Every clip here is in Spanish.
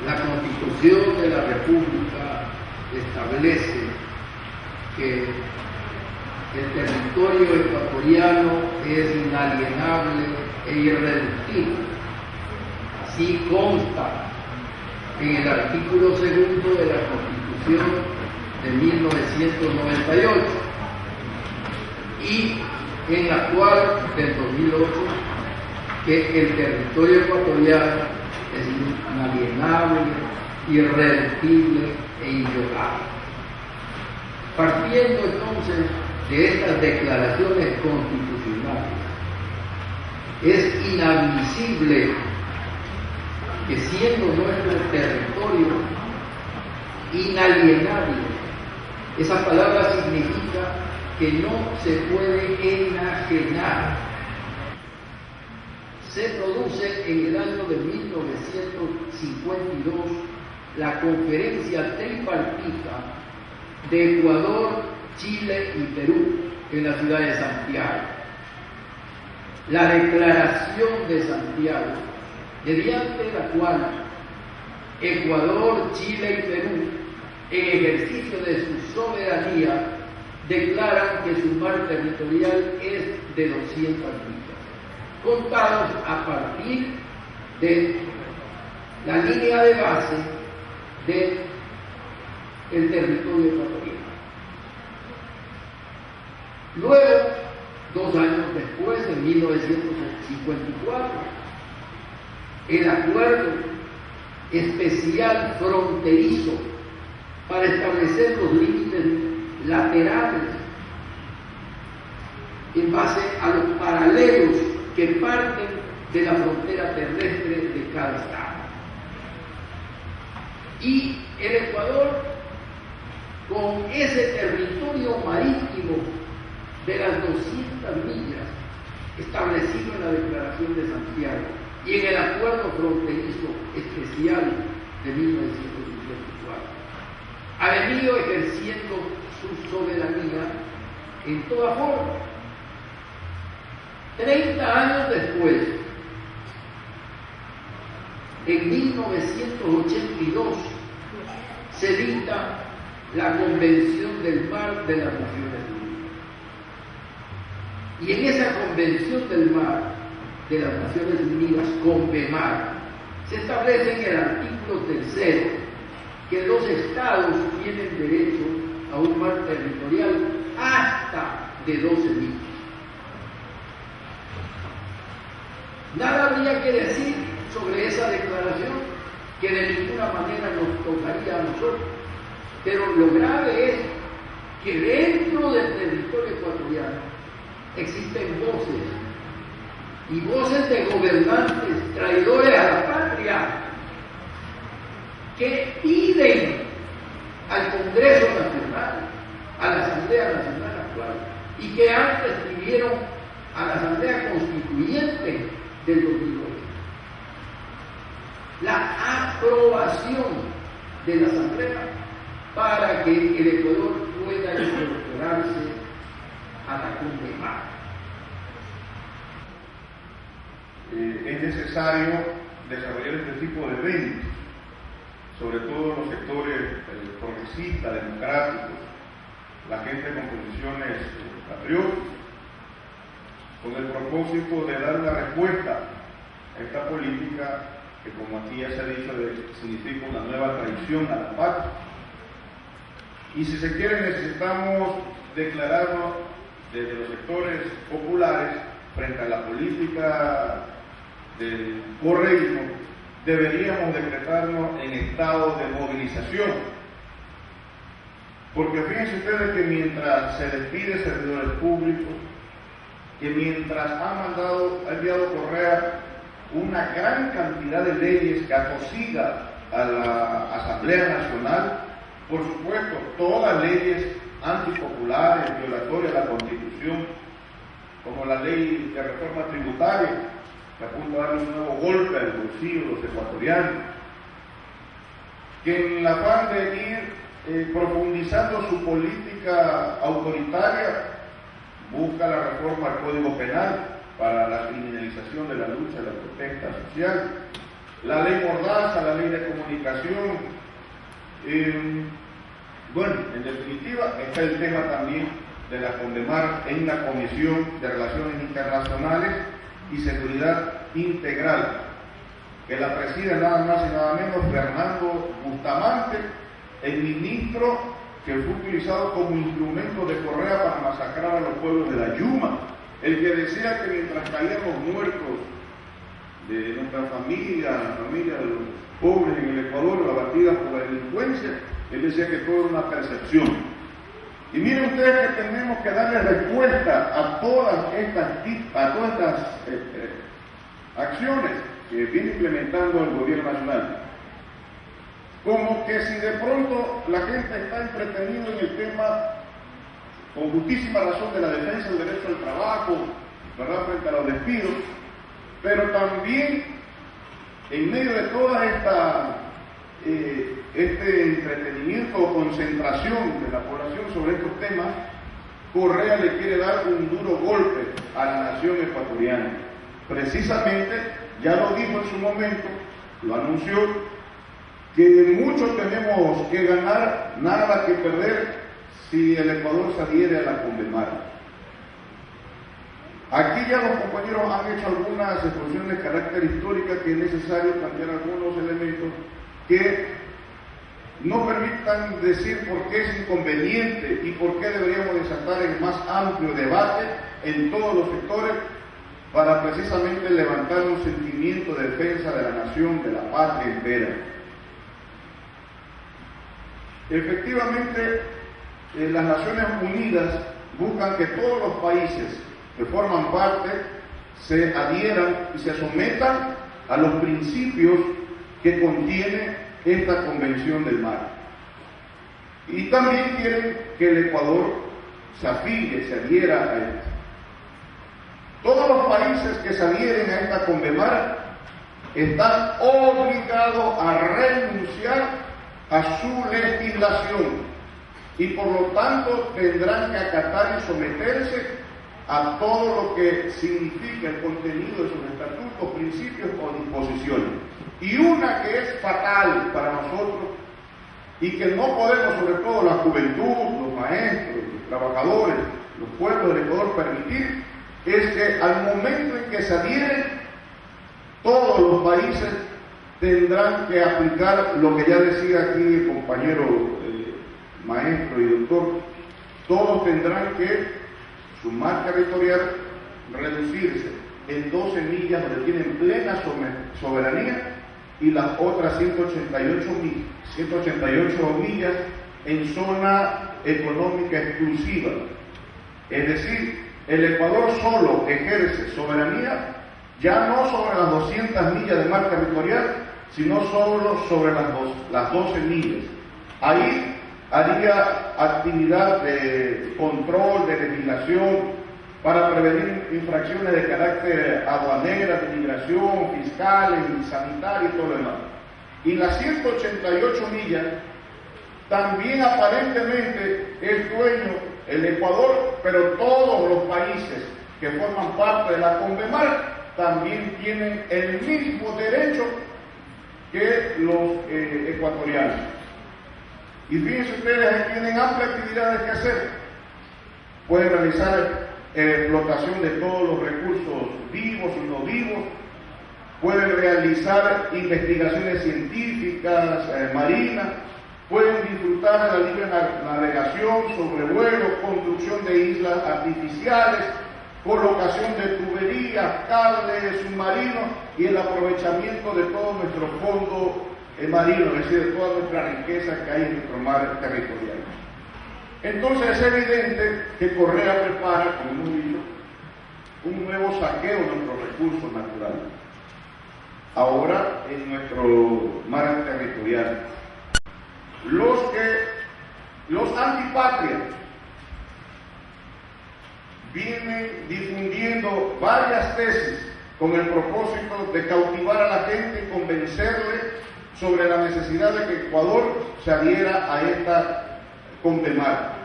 La Constitución de la República establece que el territorio ecuatoriano es inalienable e irreductible. Así consta en el artículo 2 de la Constitución de 1998 y en la actual del 2008, que el territorio ecuatoriano es inalienable, irreductible e inviolable. Partiendo entonces de estas declaraciones constitucionales, es inadmisible que, siendo nuestro territorio inalienable, esa palabra significa que no se puede enajenar. Se produce en el año de 1952 la conferencia tripartita de Ecuador, Chile y Perú en la ciudad de Santiago. La Declaración de Santiago, mediante la cual Ecuador, Chile y Perú, en ejercicio de su soberanía, declaran que su mar territorial es de 200 millas, contados a partir de la línea de base del territorio ecuatoriano. Luego, 2 años después, en 1954, el acuerdo especial fronterizo para establecer los límites laterales en base a los paralelos que parten de la frontera terrestre de cada estado. Y el Ecuador, con ese territorio marítimo de las 200 millas establecido en la Declaración de Santiago y en el Acuerdo Fronterizo Especial de 1954, ha venido ejerciendo su soberanía en toda forma. 30 años después, en 1982, se dicta la Convención del Mar de las Naciones Unidas. Y en esa Convención del Mar de las Naciones Unidas, CONVEMAR, se establece en el artículo 3 que los estados tienen derecho a un mar territorial hasta de 12 millas. Nada habría que decir sobre esa declaración, que de ninguna manera nos tocaría a nosotros, pero lo grave es que dentro del territorio ecuatoriano existen voces, y voces de gobernantes traidores a la patria, que piden al Congreso Nacional, a la Asamblea Nacional actual, y que antes pidieron a la Asamblea Constituyente del 2008 la aprobación de la Asamblea para que el Ecuador pueda incorporarse a la CONVEMAR. Es necesario desarrollar este tipo de eventos, sobre todo en los sectores progresistas, democráticos, la gente con posiciones patrióticas, con el propósito de dar una respuesta a esta política que, como aquí ya se ha dicho, significa una nueva traición a la patria. Y si se quiere, necesitamos declararnos desde los sectores populares frente a la política del correísmo. Deberíamos decretarnos en estado de movilización, porque fíjense ustedes que mientras se despide servidores públicos, que mientras ha enviado Correa una gran cantidad de leyes que atosiga a la Asamblea Nacional, por supuesto, todas leyes antipopulares, violatorias a la Constitución, como la ley de reforma tributaria, que apunta a darle un nuevo golpe al bolsillo de los ecuatorianos, que en el afán de ir profundizando su política autoritaria, busca la reforma al Código Penal para la criminalización de la lucha, de la protesta social, la ley Mordaza, la ley de comunicación comunicación. Bueno, en definitiva, está el tema también de la CONDEMAR en la Comisión de Relaciones Internacionales y Seguridad Integral, que la preside nada más y nada menos Fernando Bustamante, el ministro que fue utilizado como instrumento de Correa para masacrar a los pueblos de la Yuma, el que decía que mientras caían los muertos de nuestra familia, la familia de los pobres en el Ecuador, abatidas por la delincuencia, él decía que todo era una percepción. Y miren ustedes que tenemos que darle respuesta a todas estas acciones que viene implementando el gobierno nacional. Como que si de pronto la gente está entretenida en el tema, con justísima razón, de la defensa del derecho al trabajo, ¿verdad?, frente a los despidos, pero también en medio de toda este entretenimiento o concentración de la población sobre estos temas, Correa le quiere dar un duro golpe a la nación ecuatoriana. Precisamente, ya lo dijo en su momento, lo anunció, que muchos tenemos que ganar, nada que perder si el Ecuador se adhiere a la CONDEMAR. Aquí ya los compañeros han hecho algunas exposiciones de carácter histórico que es necesario plantear algunos elementos que no permitan decir por qué es inconveniente y por qué deberíamos desatar el más amplio debate en todos los sectores para precisamente levantar un sentimiento de defensa de la nación, de la patria entera. Efectivamente, las Naciones Unidas buscan que todos los países que forman parte se adhieran y se sometan a los principios que contiene esta Convención del Mar. Y también quieren que el Ecuador se afilie, se adhiera a esto. Todos los países que se adhieren a esta CONDEMAR están obligados a renunciar a su legislación y por lo tanto tendrán que acatar y someterse a todo lo que significa el contenido de sus estatutos, principios o disposiciones. Y una que es fatal para nosotros y que no podemos, sobre todo la juventud, los maestros, los trabajadores, los pueblos del Ecuador, permitir, es que al momento en que se adhieren, todos los países tendrán que aplicar lo que ya decía aquí el compañero maestro y doctor, todos tendrán que su mar territorial reducirse en 12 millas donde tienen plena soberanía y las otras 188 millas en zona económica exclusiva. Es decir, el Ecuador solo ejerce soberanía ya no sobre las 200 millas de mar territorial, sino solo sobre las 12 millas. Ahí haría actividad de control, de legislación, para prevenir infracciones de carácter aduanera, de migración, fiscales, sanitarias y todo lo demás. Y las 188 millas también aparentemente es dueño el Ecuador, pero todos los países que forman parte de la CONDEMAR también tienen el mismo derecho que los ecuatorianos. Y fíjense ustedes, tienen amplias actividades que hacer. Pueden realizar explotación de todos los recursos vivos y no vivos, pueden realizar investigaciones científicas, marinas, pueden disfrutar de la libre navegación, sobrevuelo, construcción de islas artificiales, colocación de tuberías, cables submarinos y el aprovechamiento de todo nuestro fondo marino, es decir, de toda nuestra riqueza que hay en nuestro mar territorial. Entonces es evidente que Correa prepara, como hemos dicho, un nuevo saqueo de nuestros recursos naturales, ahora en nuestro mar territorial. Los antipatrias vienen difundiendo varias tesis con el propósito de cautivar a la gente y convencerle sobre la necesidad de que Ecuador se adhiera a esta CONDEMAR.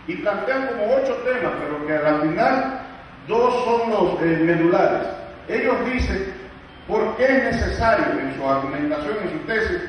Y plantean como 8 temas, pero que al final 2 son los medulares. Ellos dicen por qué es necesario, en su argumentación, en su tesis,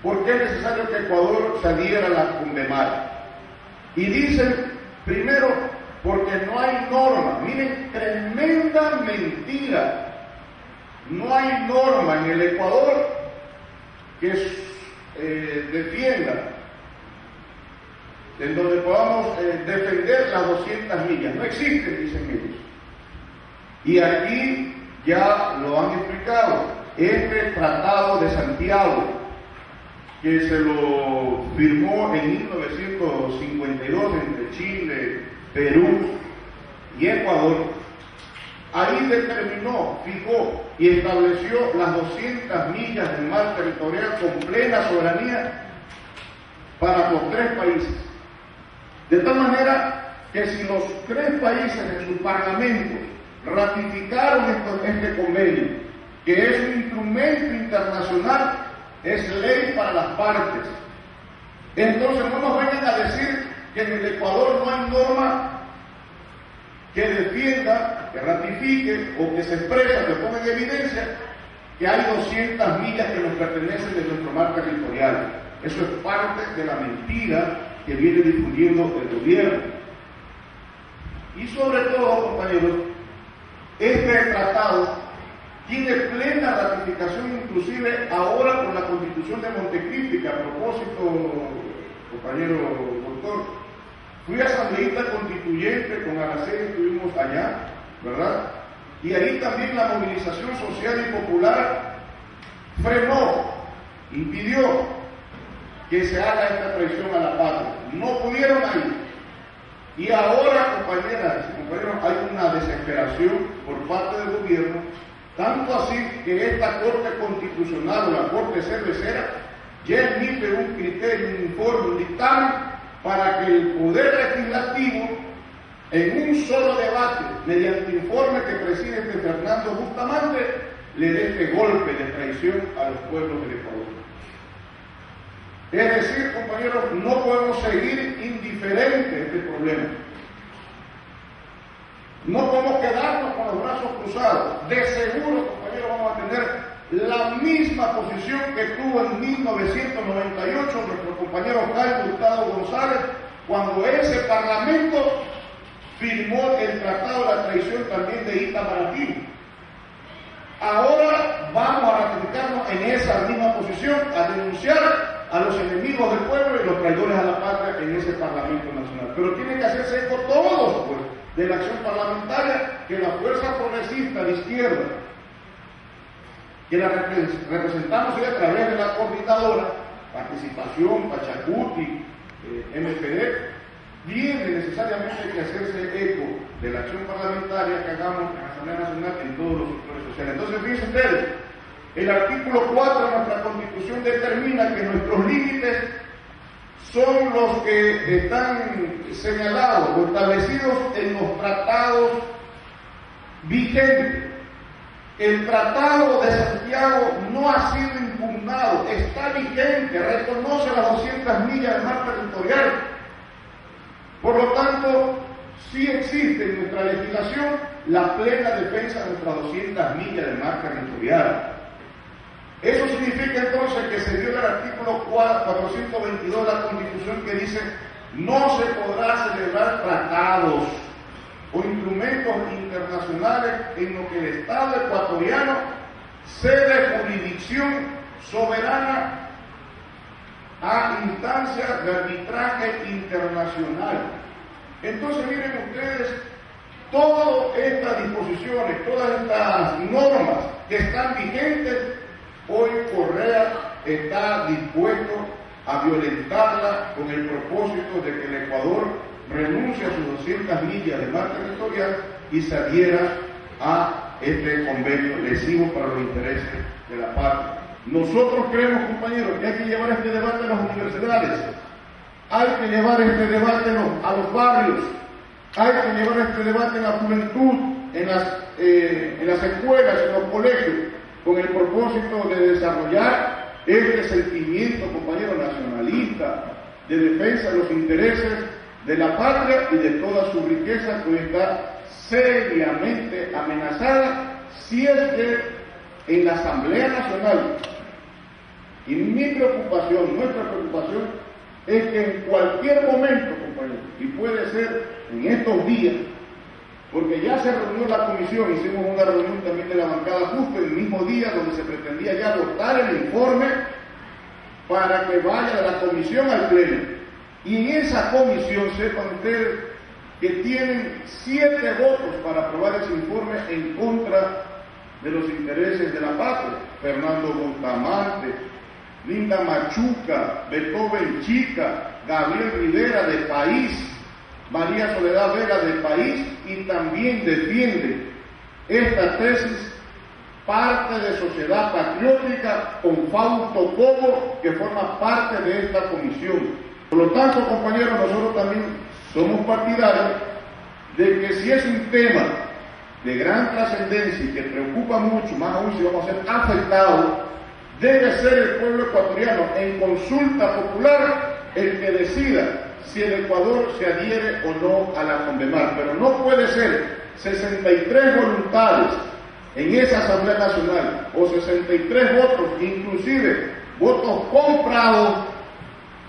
por qué es necesario que Ecuador se adhiera a la CONDEMAR. Y dicen, primero, porque no hay norma. Miren, tremenda mentira. No hay norma en el Ecuador que defienda, en donde podamos defender las 200 millas. No existen, dicen ellos. Y aquí ya lo han explicado. Este Tratado de Santiago, que se lo firmó en 1952 entre Chile, Perú y Ecuador, ahí determinó, fijó y estableció las 200 millas de mar territorial con plena soberanía para los 3 países. De tal manera que si los 3 países en sus parlamentos ratificaron este convenio, que es un instrumento internacional, es ley para las partes. Entonces no nos vengan a decir que en el Ecuador no hay norma que defienda, que ratifique o que se expresa, que ponga en evidencia que hay 200 millas que nos pertenecen de nuestro mar territorial. Eso es parte de la mentira que viene difundiendo el gobierno. Y sobre todo, compañeros, este tratado tiene plena ratificación, inclusive ahora por la Constitución de Montecristi, que a propósito, compañero doctor, fui asambleísta constituyente con Araceli, estuvimos allá, ¿verdad? Y ahí también la movilización social y popular frenó, impidió que se haga esta traición a la patria. No pudieron ahí. Y ahora, compañeras y compañeros, hay una desesperación por parte del gobierno, tanto así que esta Corte Constitucional o la Corte Cervecera ya emite un criterio, un informe, un dictamen para que el Poder Legislativo, en un solo debate, mediante informe que preside Fernando Bustamante, le dé este golpe de traición a los pueblos del Ecuador. Es decir, compañeros, no podemos seguir indiferentes a este problema. No podemos quedarnos con los brazos cruzados. De seguro, compañeros, vamos a tener la misma posición que tuvo en 1998 nuestro compañero Jaime Hurtado González, cuando ese Parlamento firmó el Tratado de la Traición también de Itamaraty. Ahora vamos a ratificarnos en esa misma posición, a denunciar a los enemigos del pueblo y los traidores a la patria en ese Parlamento Nacional. Pero tiene que hacerse eco todos, pues, de la acción parlamentaria, que la fuerza progresista de izquierda, que la representamos hoy a través de la coordinadora, Participación, Pachacuti, MPD, tiene necesariamente que hacerse eco de la acción parlamentaria que hagamos en la Asamblea Nacional en todos los sectores sociales. Entonces, fíjense ustedes, el artículo 4 de nuestra Constitución determina que nuestros límites son los que están señalados o establecidos en los tratados vigentes. El Tratado de Santiago no ha sido impugnado, está vigente, reconoce las 200 millas de mar territorial. Por lo tanto, sí existe en nuestra legislación la plena defensa de nuestras 200 millas de mar territorial. Eso significa entonces que se viola el artículo 422 de la Constitución, que dice: no se podrá celebrar tratados o instrumentos internacionales en los que el Estado ecuatoriano cede jurisdicción soberana a instancias de arbitraje internacional. Entonces, miren ustedes, todas estas disposiciones, todas estas normas que están vigentes, hoy Correa está dispuesto a violentarla con el propósito de que el Ecuador renuncie a sus 200 millas de mar territorial y se adhiera a este convenio lesivo para los intereses de la patria. Nosotros creemos, compañeros, que hay que llevar este debate a las universidades, hay que llevar este debate a los barrios, hay que llevar este debate en la juventud, en las escuelas, en los colegios, con el propósito de desarrollar este sentimiento, compañeros, nacionalista, de defensa de los intereses de la patria y de toda su riqueza, que está seriamente amenazada si es que en la Asamblea Nacional Y mi preocupación, nuestra preocupación, es que en cualquier momento, compañeros, y puede ser en estos días, porque ya se reunió la comisión, hicimos una reunión también de la bancada justo el mismo día donde se pretendía ya votar el informe para que vaya de la comisión al pleno. Y en esa comisión, sepan ustedes que tienen 7 votos para aprobar ese informe en contra de los intereses de la patria. Fernando Bustamante, Linda Machuca, Beethoven Chica, Gabriel Rivera de País, María Soledad Vega de País, y también defiende esta tesis parte de Sociedad Patriótica con Fausto Cobo, que forma parte de esta comisión. Por lo tanto, compañeros, nosotros también somos partidarios de que si es un tema de gran trascendencia y que preocupa mucho, más aún si vamos a ser afectados, debe ser el pueblo ecuatoriano en consulta popular el que decida si el Ecuador se adhiere o no a la CONVEMAR. Pero no puede ser 63 voluntades en esa Asamblea Nacional o 63 votos, inclusive votos comprados,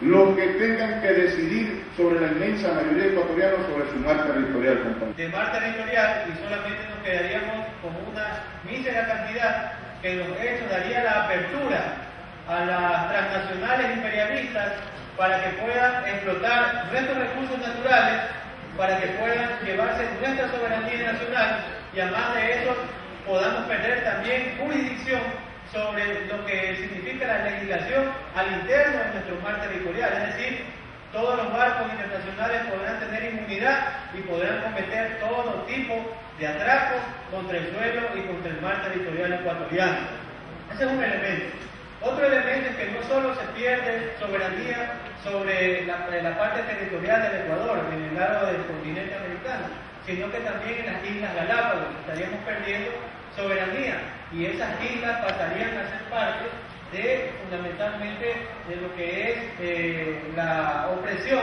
los que tengan que decidir sobre la inmensa mayoría ecuatoriana sobre su mar territorial, compañero. De mar territorial, y solamente nos quedaríamos con una mísera cantidad que en los hechos daría la apertura a las transnacionales imperialistas para que puedan explotar nuestros recursos naturales, para que puedan llevarse nuestra soberanía nacional, y además de eso podamos perder también jurisdicción sobre lo que significa la legislación al interno de nuestro mar territorial. Es decir, todos los barcos internacionales podrán tener inmunidad y podrán cometer todo tipo de atracos contra el suelo y contra el mar territorial ecuatoriano. Ese es un elemento. Otro elemento es que no solo se pierde soberanía sobre la parte territorial del Ecuador, en el lado del continente americano, sino que también en las Islas Galápagos estaríamos perdiendo soberanía, y esas islas pasarían a ser parte de, fundamentalmente, de lo que es la opresión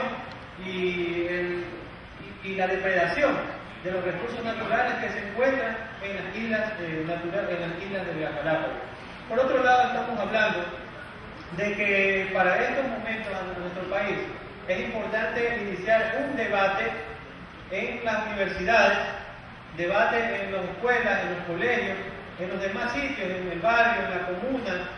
y la depredación de los recursos naturales que se encuentran en las islas de las Galápagos. Por otro lado, estamos hablando de que para estos momentos en nuestro país es importante iniciar un debate en las universidades, debate en las escuelas, en los colegios, en los demás sitios, en el barrio, en la comuna,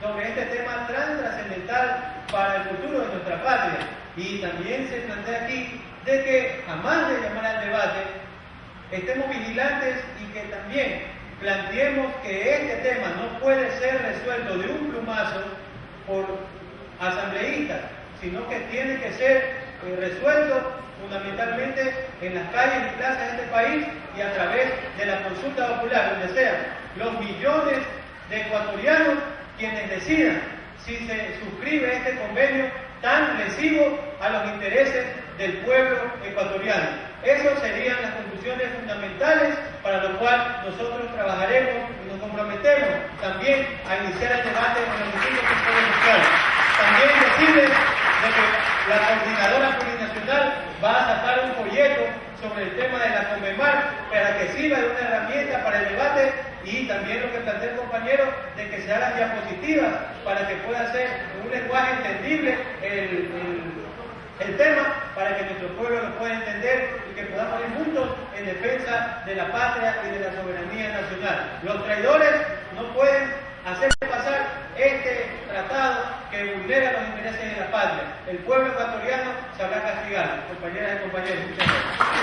sobre este tema tan trascendental para el futuro de nuestra patria. Y también se plantea aquí de que, jamás de llamar al debate, estemos vigilantes y que también planteemos que este tema no puede ser resuelto de un plumazo por asambleístas, sino que tiene que ser resuelto fundamentalmente en las calles y plazas de este país y a través de la consulta popular, donde sean los millones de ecuatorianos quienes decidan si se suscribe este convenio tan lesivo a los intereses del pueblo ecuatoriano. Esas serían las conclusiones fundamentales para lo cual nosotros trabajaremos y nos comprometemos también a iniciar el debate en los distintos sectores sociales. También decirles de que la coordinadora plurinacional va a sacar un folleto sobre el tema de la CONVEMAR para que sirva de una herramienta para el debate, y también lo que plantea el compañero de que se hagan diapositivas para que pueda ser un lenguaje entendible el tema, para que nuestro pueblo lo pueda entender y que podamos ir juntos en defensa de la patria y de la soberanía nacional. Los traidores no pueden hacer pasar este tratado que vulnera los intereses de la patria. El pueblo ecuatoriano sabrá castigar. Compañeras y compañeros, muchas gracias.